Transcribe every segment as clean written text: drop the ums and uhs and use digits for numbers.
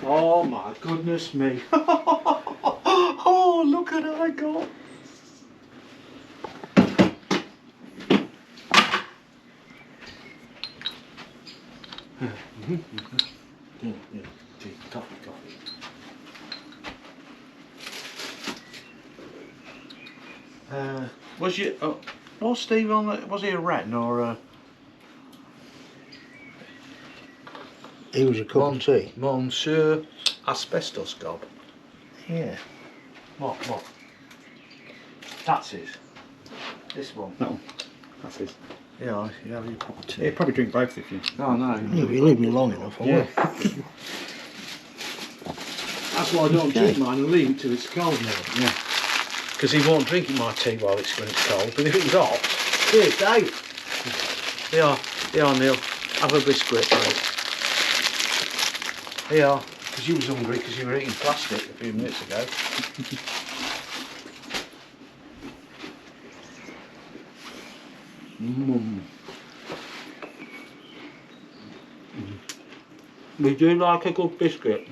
Oh my goodness me. Oh, look at I got. Coffee. Was you? Was Steve on? Was he a rat or a? He was a cup of tea. Monsieur Asbestos Gob. Yeah. What? That's his. This one. No, that's his. Yeah, you have your cup of tea. He'd probably drink both if you. Oh no. If you leave me long enough, I will. That's why I don't drink mine and leave it till it's cold now. Yeah. Because he won't drink my tea when it's cold, but if it was hot, here, Dave. Here, Neil. Have a biscuit, mate. Here, because you was hungry because you were eating plastic a few minutes ago. We do like a good biscuit.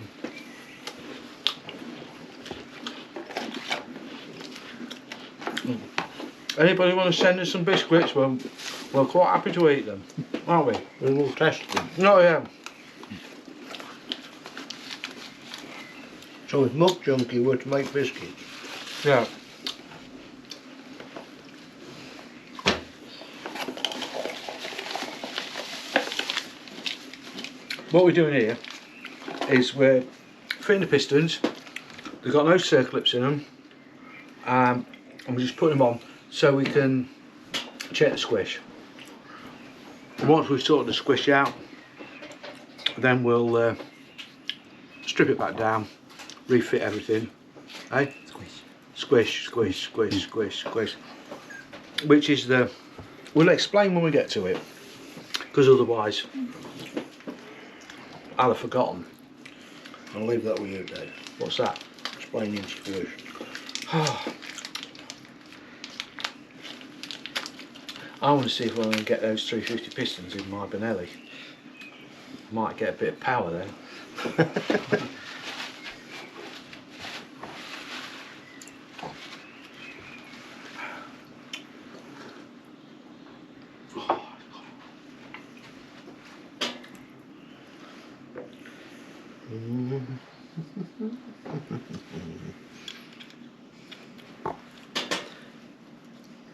Anybody want to send us some biscuits? We're quite happy to eat them, aren't we? We will test them. No, yeah. So if Muck Junkie were to make biscuits, Yeah. What we're doing here is we're fitting the pistons. They've got no circlips in them, and we're just putting them on so we can check the squish. And once we've sorted the squish out, then we'll strip it back down, refit everything. Eh? Squish. Which is the... We'll explain when we get to it, because otherwise I'll have forgotten. I'll leave that with you, Dave. What's that? Explaining Squish. I want to see if I can get those 350 pistons in my Benelli. Might get a bit of power then.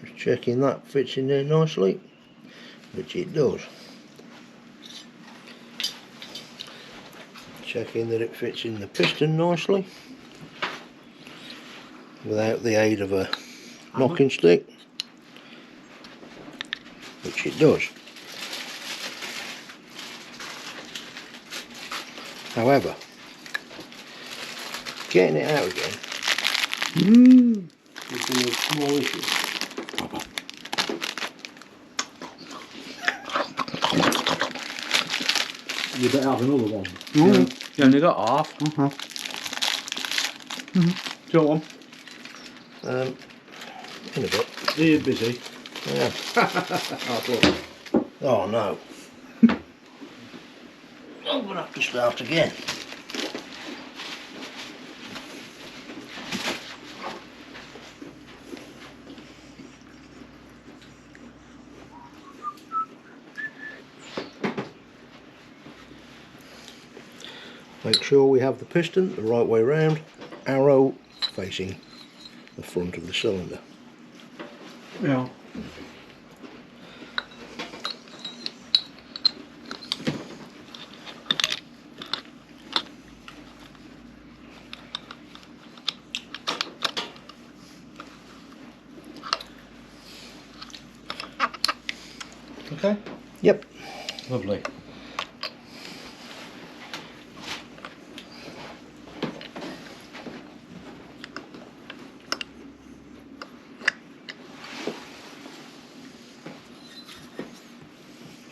Just checking that fits in there nicely, which it does. Checking that it fits in the piston nicely without the aid of a knocking stick, which it does. However, getting it out again would be a small issue. You better have another one. You only got half. Do you want one? In a bit. Are you busy? Yeah. Oh no. I'm going to have to start again. Make sure we have the piston the right way round, arrow facing the front of the cylinder. Yeah. Okay. Yep. Lovely.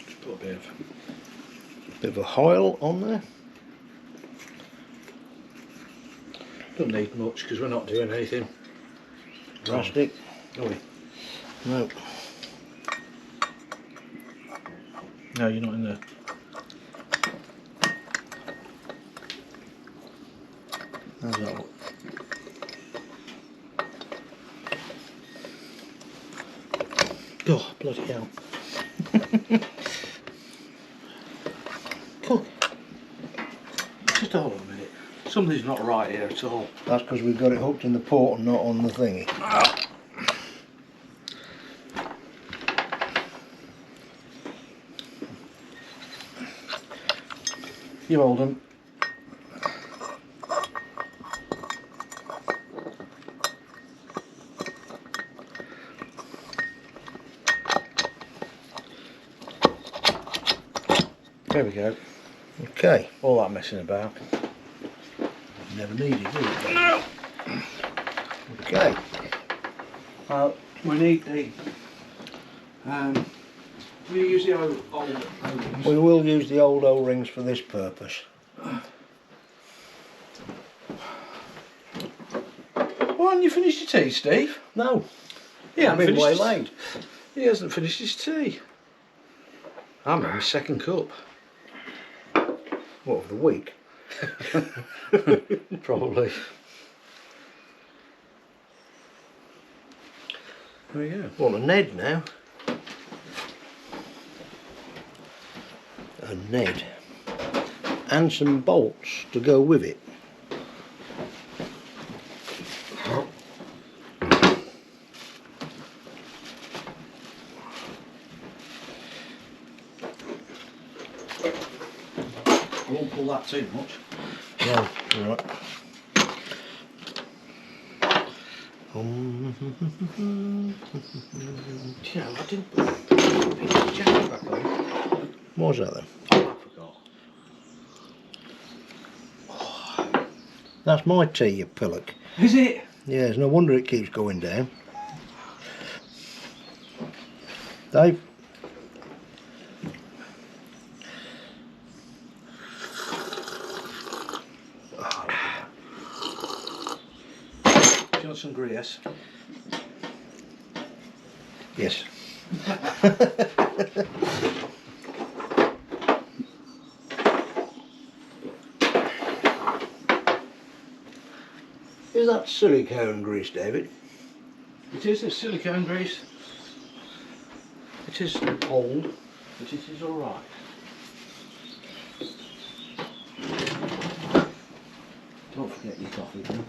Just put a Bit of a hoil on there. Don't need much because we're not doing anything. Plastic. Are we? No. No, you're not in there. How's that look? Oh, bloody hell. Cool. Just hold on a minute. Something's not right here at all. That's because we've got it hooked in the port and not on the thingy. You hold them. There we go. Okay. All that messing about. Never needed, do it? No! Okay. We need the... we use the old O-rings. We will use the old O-rings for this purpose. Why haven't you finished your tea, Steve? No. Yeah, I've been waylaid. He hasn't finished his tea. I'm on his second cup. What, of the week? Probably. There we go. Want a Ned now? A Ned. And some bolts to go with it. I won't pull that too much. No, alright. Yeah, I didn't put the jacket back on. What was that then? Oh, I forgot. That's my tea, you pillock. Is it? Yeah, it's no wonder it keeps going down. Dave? Do you want some grease? Yes. Is that silicone grease, David? It is a silicone grease. It is old, but it is alright. Don't forget your coffee, then.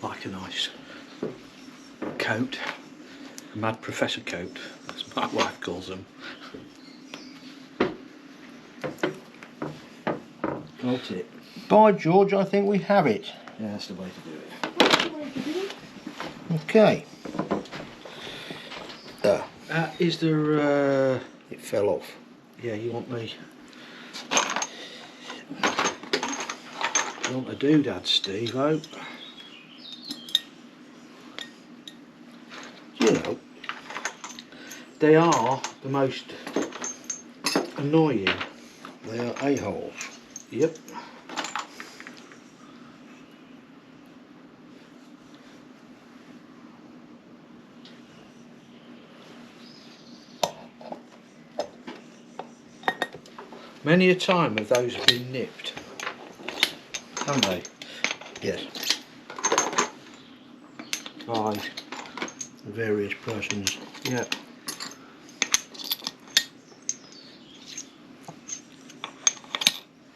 Like a nice coat, a mad professor coat, as my wife calls them. Got it. By George, I think we have it. Yeah, that's the way to do it. Okay. Is there, It fell off. yeah, you want me, you want a doodad, Steve, oh? You know, They are the most annoying. they are a-holes. Yep. Many a time have those been nipped, haven't they? Yes. By, Various persons. yeah.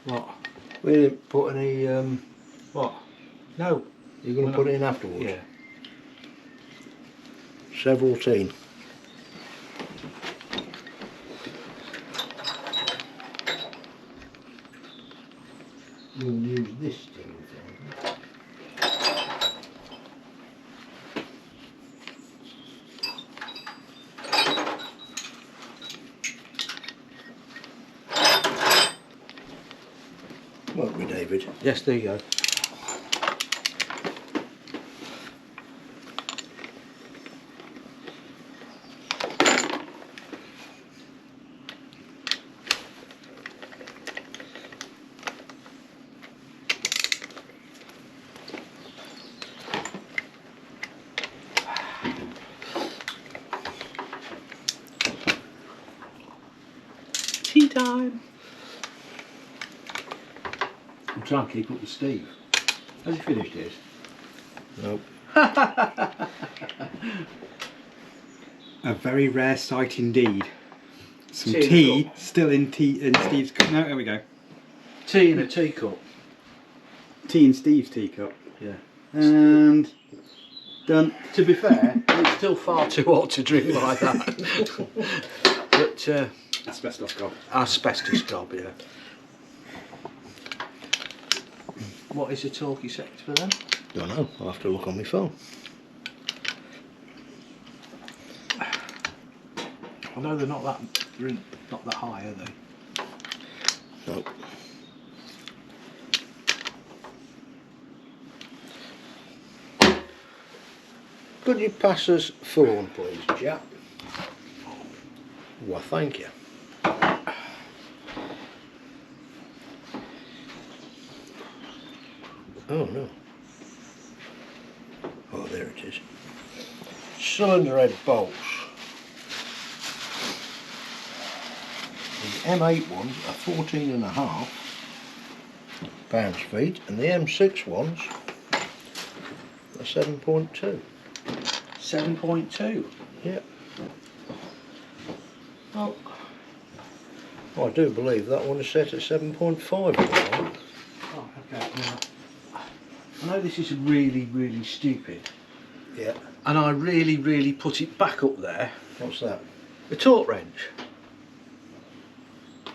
What? We didn't put any, What? No. you're going We're to put not- it in afterwards? Yeah. Several teen. We'll use this thing. Won't we, David? Yes, there you go. Tea time. I'm trying to keep up with Steve. Has he finished his? Nope. A very rare sight indeed. Some Tea in a tea cup. still in Steve's cup. No, there we go. Tea in a teacup. Tea in Steve's teacup. Yeah. And done. To be fair, it's still far too hot to drink like that. But Asbestos gob. asbestos gob, yeah. What is the talkie set for them? Don't know. I'll have to look on my phone. I know they're not that high, are they? Nope. Could you pass us phone, please, chap? Well, thank you. Oh no. Oh, there it is. Cylinder head bolts. The M8 ones are 14.5 pounds-feet, and the M6 ones are 7.2. 7.2. Yep. Well, I do believe that one is set at 7.5 at the moment. oh, okay. Now, I know this is really stupid, Yeah. and I really put it back up there. What's that? The torque wrench.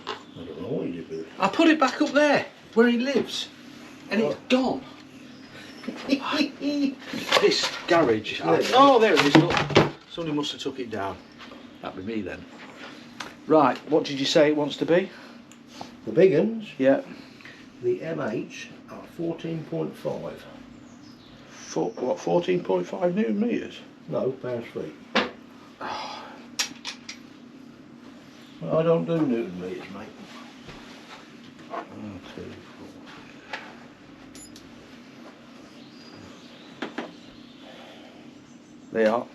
I don't know what you did with it. I put it back up there where he lives, and it's gone. This garage. Oh, there it is. Look, somebody must have took it down. That'd be me then. Right. What did you say it wants to be? The big ones, Yeah. the M8s, are 14.5. What? 14.5 newton meters. No, pounds-feet. Well, I don't do newton meters, mate. 1, 2, 4. They are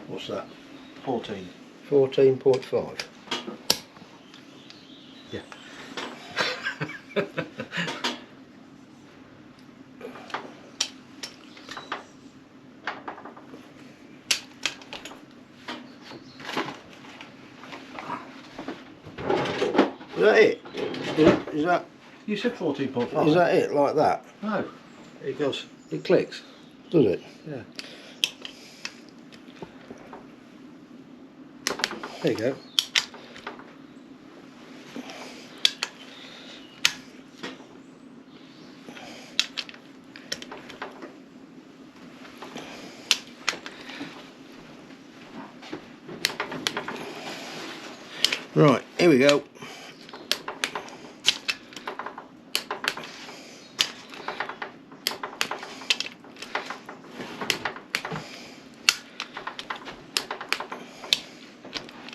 What's that? 14. 14.5. Yeah. Is that it? Is that You said 14.5. is that it? Like that? No. It goes. It clicks. Does it? Yeah. There you go. Right, here we go.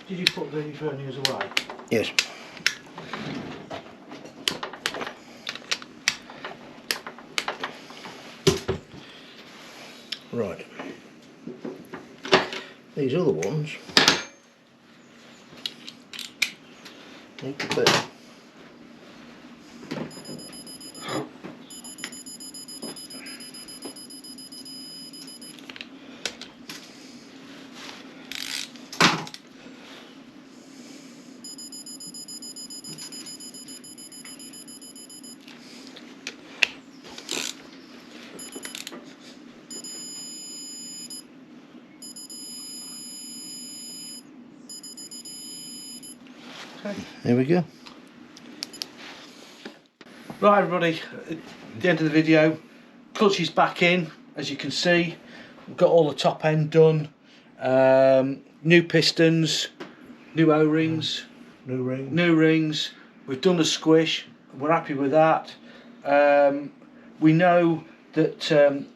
Did you put the verniers away? Yes. Right. These other ones need to be. Okay. There we go. Right, everybody. At the end of the video, clutch is back in. As you can see, we've got all the top end done. New pistons, new O-rings, New ring. new rings. We've done the squish. We're happy with that. We know that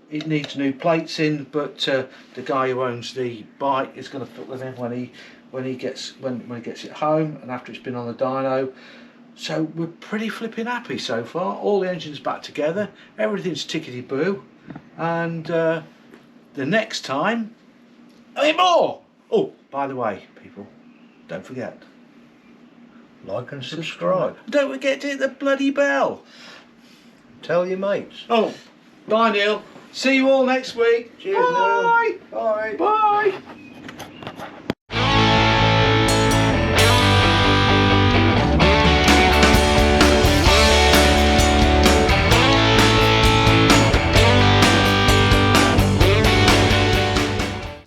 it needs new plates in, but the guy who owns the bike is going to put them in when he gets it home and after it's been on the dyno. So we're pretty flipping happy so far. All the engines back together, everything's tickety boo, and the next time a bit more. Oh, by the way, people, don't forget, like and subscribe. Don't forget to hit the bloody bell. Tell your mates. Oh, bye Neil. See you all next week. Cheers, Bye. Neil. Bye. Bye.